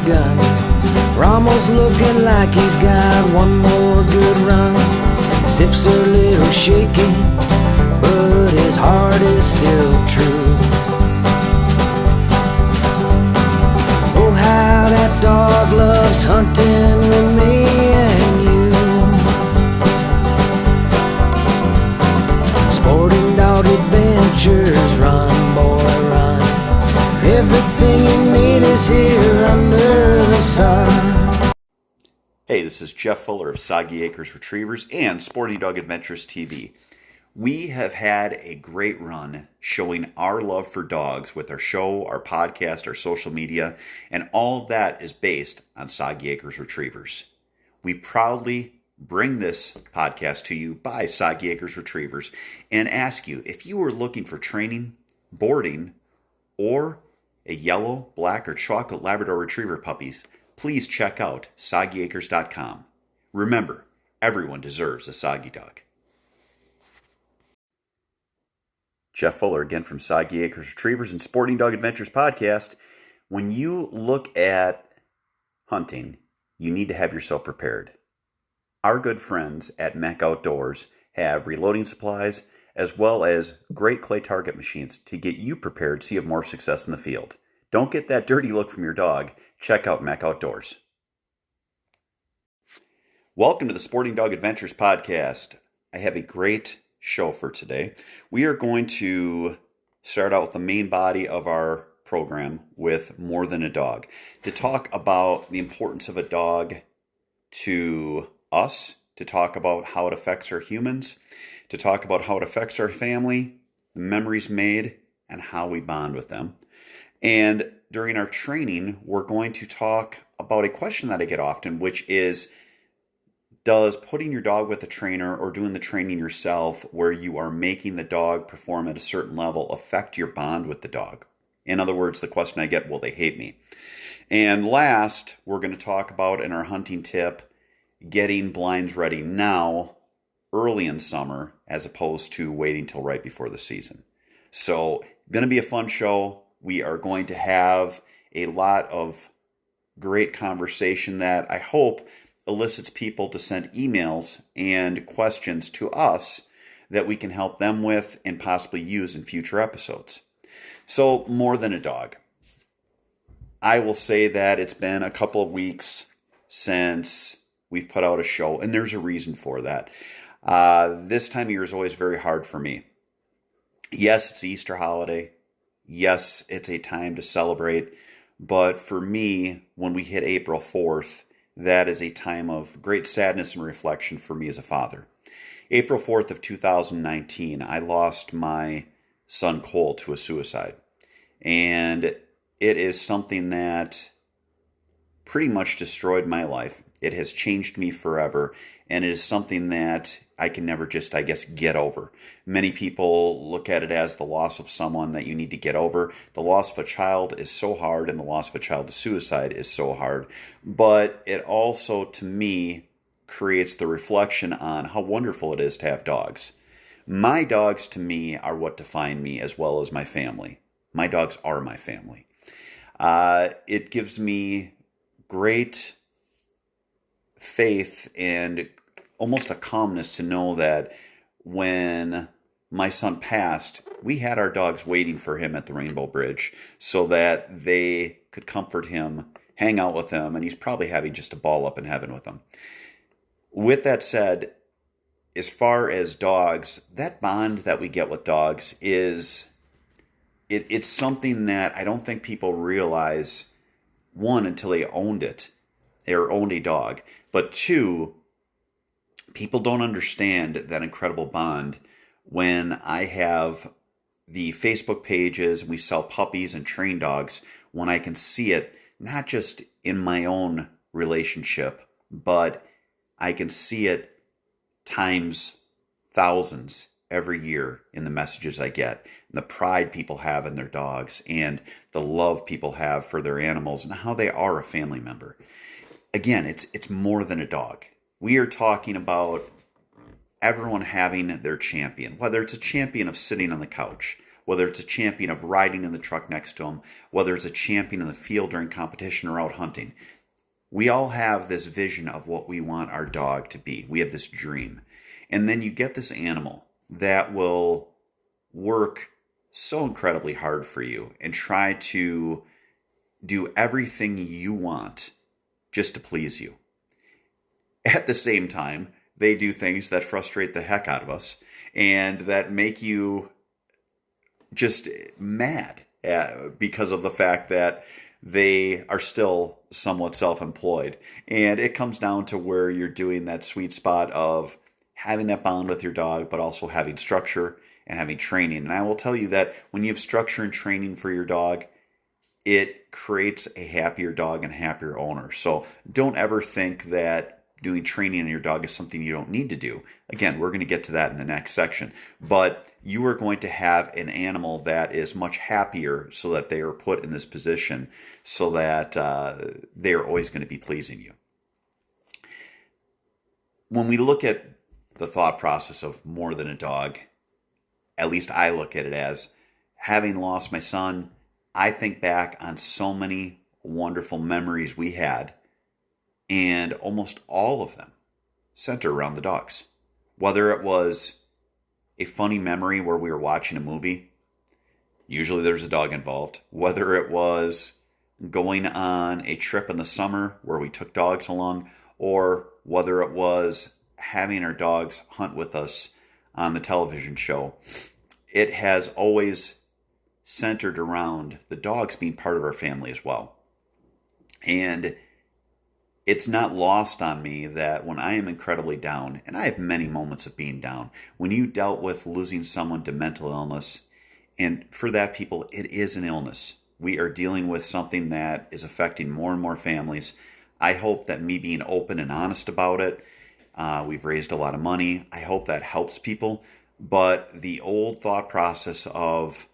gun. Ramos looking like he's got one more good run. His hips are a little shaky, but his heart is still true. Oh, how that dog loves hunting with me and you. Sporting Dog Adventures, run, boy, run. Everything you need is here under the sun. Hey, this is Jeff Fuller of Soggy Acres Retrievers and Sporting Dog Adventures TV. We have had a great run showing our love for dogs with our show, our podcast, our social media, and all of that is based on Soggy Acres Retrievers. We proudly bring this podcast to you by Soggy Acres Retrievers and ask you, if you are looking for training, boarding, or a yellow, black, or chocolate Labrador Retriever puppies, please check out soggyacres.com. Remember, everyone deserves a soggy dog. Jeff Fuller again from Soggy Acres Retrievers and Sporting Dog Adventures podcast. When you look at hunting, you need to have yourself prepared. Our good friends at Mech Outdoors have reloading supplies as well as great clay target machines to get you prepared so you have more success in the field. Don't get that dirty look from your dog. Check out Mech Outdoors. Welcome to the Sporting Dog Adventures podcast. I have a great show for today. We are going to start out with the main body of our program with More Than a Dog, to talk about the importance of a dog to us, to talk about how it affects our humans, to talk about how it affects our family, the memories made, and how we bond with them. And during our training, we're going to talk about a question that I get often, which is, does putting your dog with a trainer or doing the training yourself where you are making the dog perform at a certain level affect your bond with the dog? In other words, the question I get, will they hate me? And last, we're going to talk about in our hunting tip, getting blinds ready now, early in summer, as opposed to waiting till right before the season. So, going to be a fun show. We are going to have a lot of great conversation that I hope elicits people to send emails and questions to us that we can help them with and possibly use in future episodes. So, More Than a Dog. I will say that it's been a couple of weeks since we've put out a show, and there's a reason for that. This time of year is always very hard for me. Yes, it's the Easter holiday. Yes, it's a time to celebrate. But for me, when we hit April 4th, that is a time of great sadness and reflection for me as a father. April 4th of 2019, I lost my son Cole to a suicide. And it is something that pretty much destroyed my life. It has changed me forever. And it is something that I can never just, I guess, get over. Many people look at it as the loss of someone that you need to get over. The loss of a child is so hard, and the loss of a child to suicide is so hard. But it also, to me, creates the reflection on how wonderful it is to have dogs. My dogs, to me, are what define me as well as my family. My dogs are my family. It gives me great faith and almost a calmness to know that when my son passed, we had our dogs waiting for him at the Rainbow Bridge so that they could comfort him, hang out with him, and he's probably having just a ball up in heaven with them. With that said, as far as dogs, that bond that we get with dogs is, it's something that I don't think people realize, one, until they owned it, or owned a dog, but two, people don't understand that incredible bond when I have the Facebook pages, we sell puppies and train dogs, when I can see it, not just in my own relationship, but I can see it times thousands every year in the messages I get, and the pride people have in their dogs, and the love people have for their animals, and how they are a family member. Again, it's more than a dog. We are talking about everyone having their champion, whether it's a champion of sitting on the couch, whether it's a champion of riding in the truck next to him, whether it's a champion in the field during competition or out hunting. We all have this vision of what we want our dog to be. We have this dream. And then you get this animal that will work so incredibly hard for you and try to do everything you want just to please you. At the same time, they do things that frustrate the heck out of us and that make you just mad because of the fact that they are still somewhat self-employed. And it comes down to where you're doing that sweet spot of having that bond with your dog, but also having structure and having training. And I will tell you that when you have structure and training for your dog, it creates a happier dog and happier owner. So don't ever think that doing training on your dog is something you don't need to do. Again, we're going to get to that in the next section. But you are going to have an animal that is much happier so that they are put in this position so that they are always going to be pleasing you. When we look at the thought process of more than a dog, at least I look at it as, having lost my son, I think back on so many wonderful memories we had, and almost all of them center around the dogs. Whether it was a funny memory where we were watching a movie, usually there's a dog involved. Whether it was going on a trip in the summer where we took dogs along, or whether it was having our dogs hunt with us on the television show, it has always centered around the dogs being part of our family as well. And it's not lost on me that when I am incredibly down, and I have many moments of being down, when you dealt with losing someone to mental illness, and for that, people, it is an illness. We are dealing with something that is affecting more and more families. I hope that me being open and honest about it, we've raised a lot of money. I hope that helps people. But the old thought process of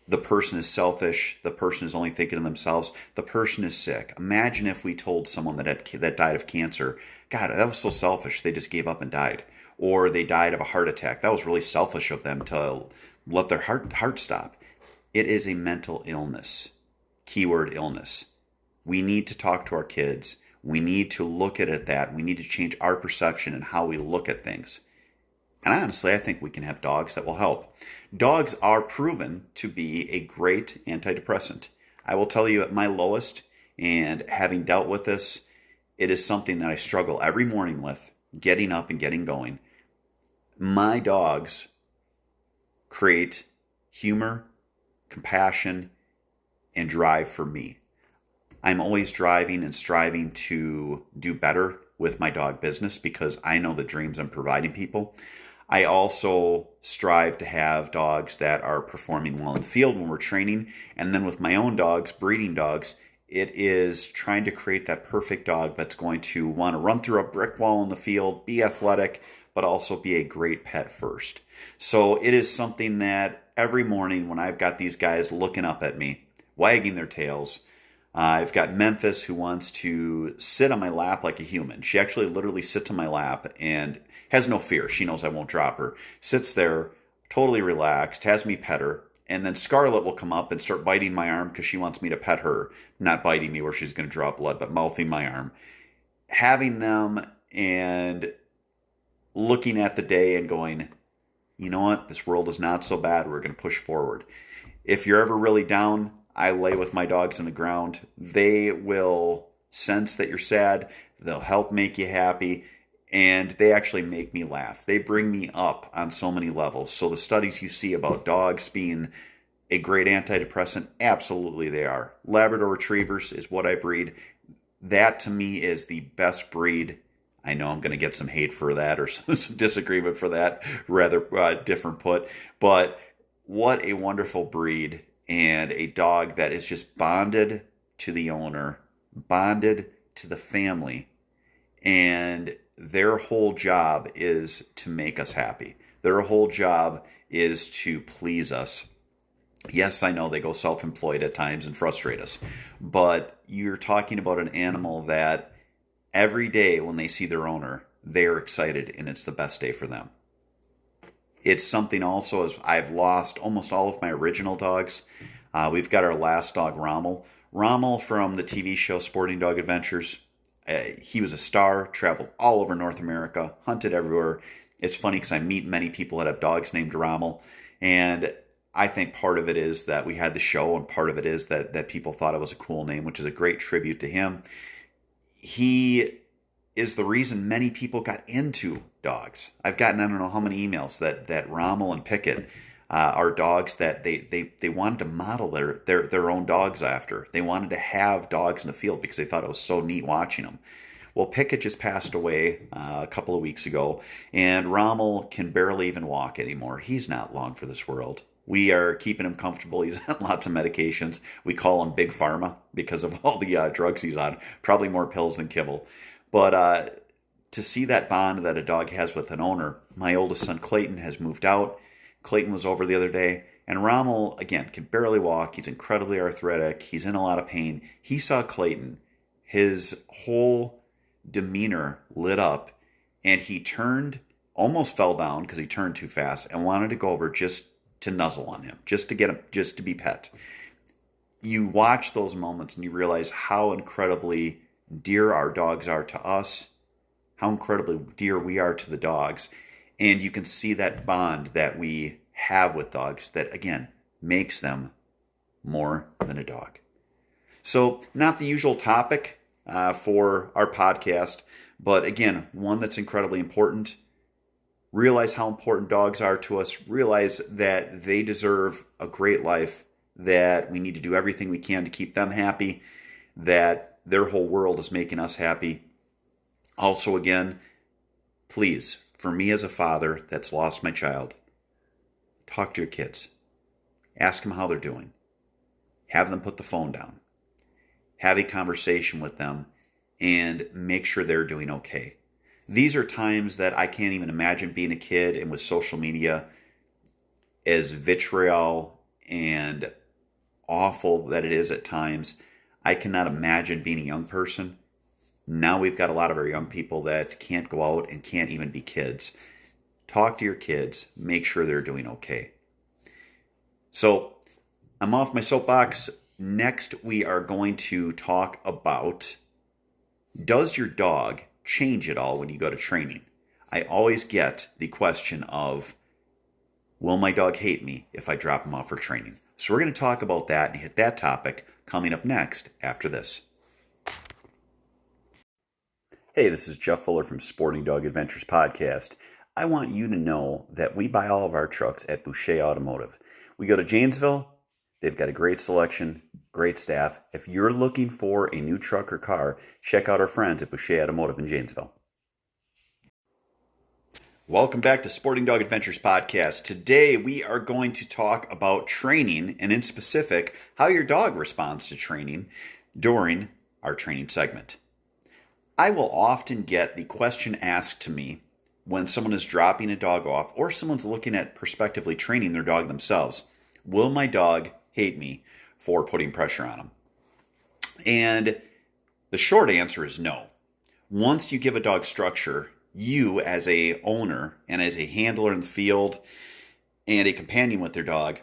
the person is selfish, the person is only thinking of themselves, the person is sick. Imagine if we told someone that died of cancer, God, that was so selfish, they just gave up and died. Or they died of a heart attack. That was really selfish of them to let their heart stop. It is a mental illness. Keyword illness. We need to talk to our kids. We need to look at that. We need to change our perception and how we look at things. And honestly, I think we can have dogs that will help. Dogs are proven to be a great antidepressant. I will tell you at my lowest, and having dealt with this, it is something that I struggle every morning with, getting up and getting going. My dogs create humor, compassion, and drive for me. I'm always driving and striving to do better with my dog business because I know the dreams I'm providing people. I also strive to have dogs that are performing well in the field when we're training. And then with my own dogs, breeding dogs, it is trying to create that perfect dog that's going to want to run through a brick wall in the field, be athletic, but also be a great pet first. So it is something that every morning when I've got these guys looking up at me, wagging their tails, I've got Memphis who wants to sit on my lap like a human. She actually literally sits on my lap and has no fear. She knows I won't drop her. Sits there, totally relaxed, has me pet her. And then Scarlett will come up and start biting my arm because she wants me to pet her. Not biting me where she's going to draw blood, but mouthing my arm. Having them and looking at the day and going, you know what? This world is not so bad. We're going to push forward. If you're ever really down, I lay with my dogs on the ground. They will sense that you're sad. They'll help make you happy. And they actually make me laugh. They bring me up on so many levels. So the studies you see about dogs being a great antidepressant, absolutely they are. Labrador Retrievers is what I breed. That to me is the best breed. I know I'm going to get some hate for that or some disagreement for that, rather different put. But what a wonderful breed, and a dog that is just bonded to the owner, bonded to the family, and their whole job is to make us happy. Their whole job is to please us. Yes, I know they go self-employed at times and frustrate us, but you're talking about an animal that every day when they see their owner, they're excited and it's the best day for them. It's something also as I've lost almost all of my original dogs. We've got our last dog, Rommel. Rommel from the TV show Sporting Dog Adventures. He was a star, traveled all over North America, hunted everywhere. It's funny because I meet many people that have dogs named Rommel. And I think part of it is that we had the show, and part of it is that people thought it was a cool name, which is a great tribute to him. He is the reason many people got into dogs. I've gotten, I don't know how many emails that Rommel and Pickett are dogs that they wanted to model their own dogs after. They wanted to have dogs in the field because they thought it was so neat watching them. Well, Pickett just passed away a couple of weeks ago, and Rommel can barely even walk anymore. He's not long for this world. We are keeping him comfortable. He's on lots of medications. We call him Big Pharma because of all the drugs he's on. Probably more pills than kibble. But to see that bond that a dog has with an owner, my oldest son Clayton has moved out. Clayton was over the other day, and Rommel, again, can barely walk. He's incredibly arthritic. He's in a lot of pain. He saw Clayton. His whole demeanor lit up, and he turned, almost fell down because he turned too fast, and wanted to go over just to nuzzle on him, just to get him, just to be pet. You watch those moments and you realize how incredibly dear our dogs are to us, how incredibly dear we are to the dogs. And you can see that bond that we have with dogs that, again, makes them more than a dog. So, not the usual topic for our podcast, but again, one that's incredibly important. Realize how important dogs are to us. Realize that they deserve a great life, that we need to do everything we can to keep them happy, that their whole world is making us happy. Also, again, please, for me as a father that's lost my child, talk to your kids. Ask them how they're doing. Have them put the phone down. Have a conversation with them and make sure they're doing okay. These are times that I can't even imagine being a kid, and with social media, as vitriol and awful that it is at times, I cannot imagine being a young person. Now we've got a lot of our young people that can't go out and can't even be kids. Talk to your kids. Make sure they're doing okay. So I'm off my soapbox. Next, we are going to talk about, does your dog change at all when you go to training? I always get the question of, will my dog hate me if I drop him off for training? So we're going to talk about that and hit that topic coming up next after this. Hey, this is Jeff Fuller from Sporting Dog Adventures Podcast. I want you to know that we buy all of our trucks at Boucher Automotive. We go to Janesville. They've got a great selection, great staff. If you're looking for a new truck or car, check out our friends at Boucher Automotive in Janesville. Welcome back to Sporting Dog Adventures Podcast. Today we are going to talk about training, and in specific, how your dog responds to training during our training segment. I will often get the question asked to me when someone is dropping a dog off or someone's looking at prospectively training their dog themselves. Will my dog hate me for putting pressure on him? And the short answer is no. Once you give a dog structure, you as a owner and as a handler in the field and a companion with their dog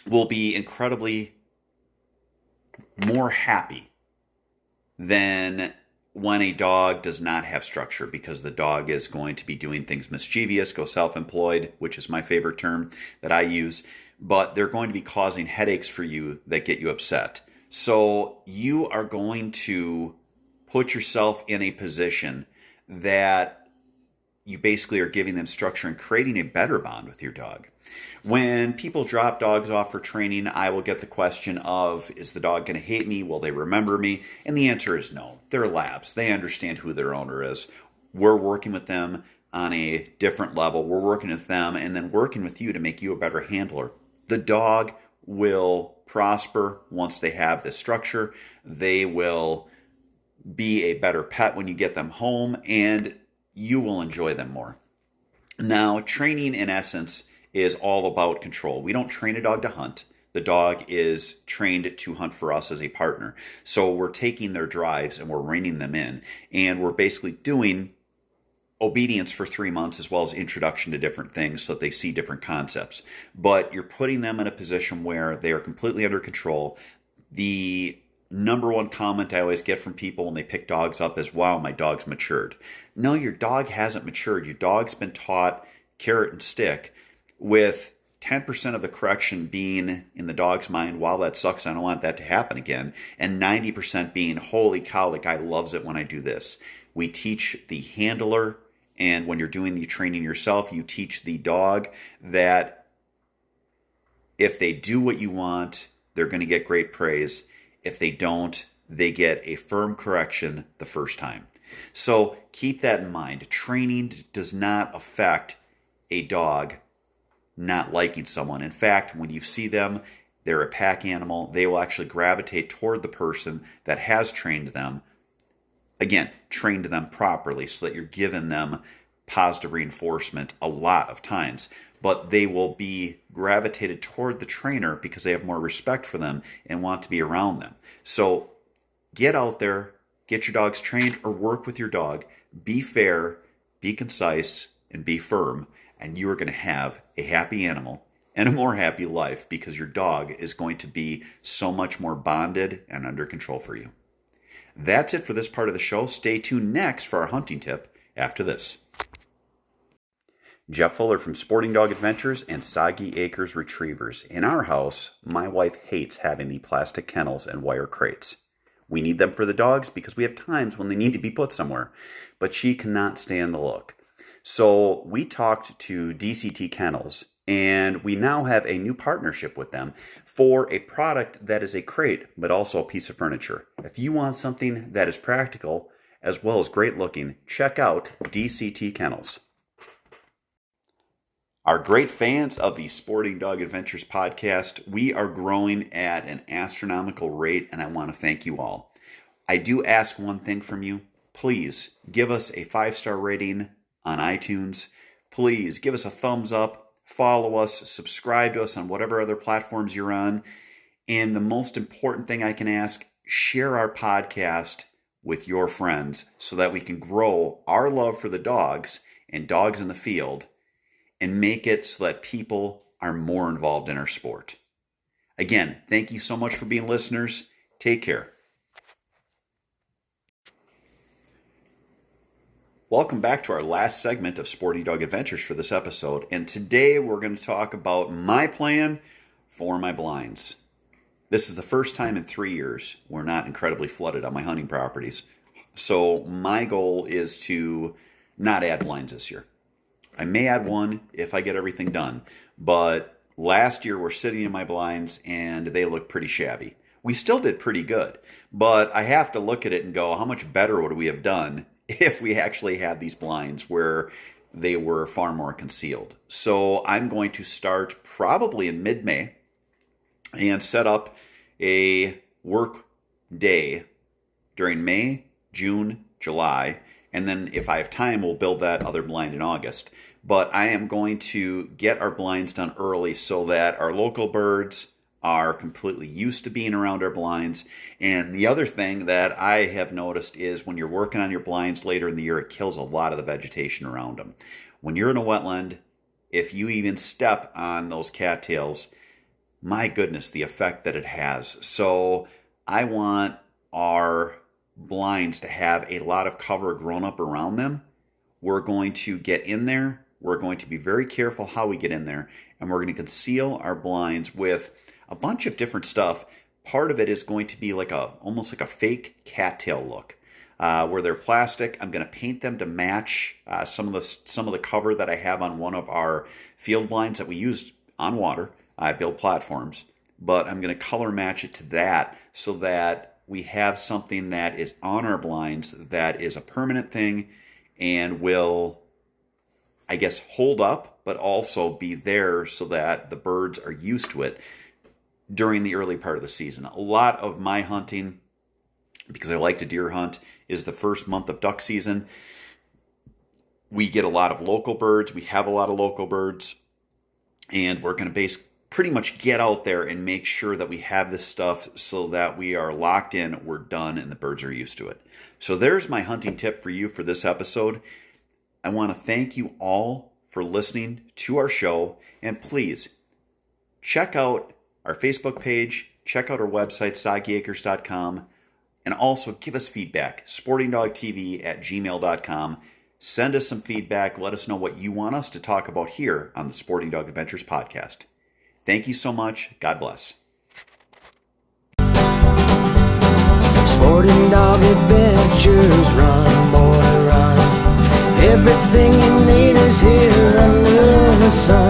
will be incredibly more happy than when a dog does not have structure, because the dog is going to be doing things mischievous, go self-employed, which is my favorite term that I use, but they're going to be causing headaches for you that get you upset. So you are going to put yourself in a position that you basically are giving them structure and creating a better bond with your dog. When people drop dogs off for training, I will get the question of, is the dog going to hate me? Will they remember me? And the answer is no. They're labs. They understand who their owner is. We're working with them on a different level. We're working with them and then working with you to make you a better handler. The dog will prosper once they have this structure. They will be a better pet when you get them home, and you will enjoy them more. Now, training in essence is all about control. We don't train a dog to hunt. The dog is trained to hunt for us as a partner. So we're taking their drives and we're reining them in. And we're basically doing obedience for 3 months as well as introduction to different things so that they see different concepts. But you're putting them in a position where they are completely under control. The number one comment I always get from people when they pick dogs up is, wow, my dog's matured. No, your dog hasn't matured. Your dog's been taught carrot and stick, with 10% of the correction being in the dog's mind, wow, that sucks, I don't want that to happen again, and 90% being, holy cow, the guy loves it when I do this. We teach the handler, and when you're doing the training yourself, you teach the dog that if they do what you want, they're going to get great praise. If they don't, they get a firm correction the first time. So keep that in mind. Training does not affect a dog not liking someone. In fact, when you see them, they're a pack animal. They will actually gravitate toward the person that has trained them. Again, trained them properly so that you're giving them positive reinforcement a lot of times. But they will be gravitated toward the trainer because they have more respect for them and want to be around them. So get out there, get your dogs trained, or work with your dog. Be fair, be concise, and be firm. And you are going to have a happy animal and a more happy life because your dog is going to be so much more bonded and under control for you. That's it for this part of the show. Stay tuned next for our hunting tip after this. Jeff Fuller from Sporting Dog Adventures and Soggy Acres Retrievers. In our house, my wife hates having the plastic kennels and wire crates. We need them for the dogs because we have times when they need to be put somewhere, but she cannot stand the look. So we talked to DCT Kennels, and we now have a new partnership with them for a product that is a crate, but also a piece of furniture. If you want something that is practical as well as great looking, check out DCT Kennels. Our great fans of the Sporting Dog Adventures podcast, we are growing at an astronomical rate, and I want to thank you all. I do ask one thing from you. Please give us a 5-star rating on iTunes. Please give us a thumbs up, follow us, subscribe to us on whatever other platforms you're on. And the most important thing I can ask, share our podcast with your friends so that we can grow our love for the dogs and dogs in the field and make it so that people are more involved in our sport. Again, thank you so much for being listeners. Take care. Welcome back to our last segment of Sporting Dog Adventures for this episode. And today we're going to talk about my plan for my blinds. This is the first time in 3 years we're not incredibly flooded on my hunting properties. So my goal is to not add blinds this year. I may add one if I get everything done. But last year we're sitting in my blinds and they look pretty shabby. We still did pretty good. But I have to look at it and go, how much better would we have done if we actually had these blinds where they were far more concealed? So I'm going to start probably in mid-May and set up a work day during May, June, July, and then if I have time, we'll build that other blind in August. But I am going to get our blinds done early so that our local birds are completely used to being around our blinds. And the other thing that I have noticed is when you're working on your blinds later in the year, it kills a lot of the vegetation around them. When you're in a wetland, if you even step on those cattails, my goodness, the effect that it has. So I want our blinds to have a lot of cover grown up around them. We're going to get in there. We're going to be very careful how we get in there. And we're going to conceal our blinds with a bunch of different stuff. Part of it is going to be like almost like a fake cattail look, where they're plastic. I'm going to paint them to match some of the cover that I have on one of our field blinds that we use on water. I build platforms, but I'm going to color match it to that so that we have something that is on our blinds that is a permanent thing and will, I guess, hold up, but also be there so that the birds are used to it during the early part of the season. A lot of my hunting, because I like to deer hunt, is the first month of duck season. We get a lot of local birds. We have a lot of local birds. And we're going to pretty much get out there and make sure that we have this stuff so that we are locked in, we're done, and the birds are used to it. So there's my hunting tip for you for this episode. I want to thank you all for listening to our show, and please check out our Facebook page, check out our website, soggyacres.com, and also give us feedback, sportingdogtv@gmail.com. Send us some feedback. Let us know what you want us to talk about here on the Sporting Dog Adventures podcast. Thank you so much. God bless. Sporting Dog Adventures, run, boy, run. Everything you need is here under the sun.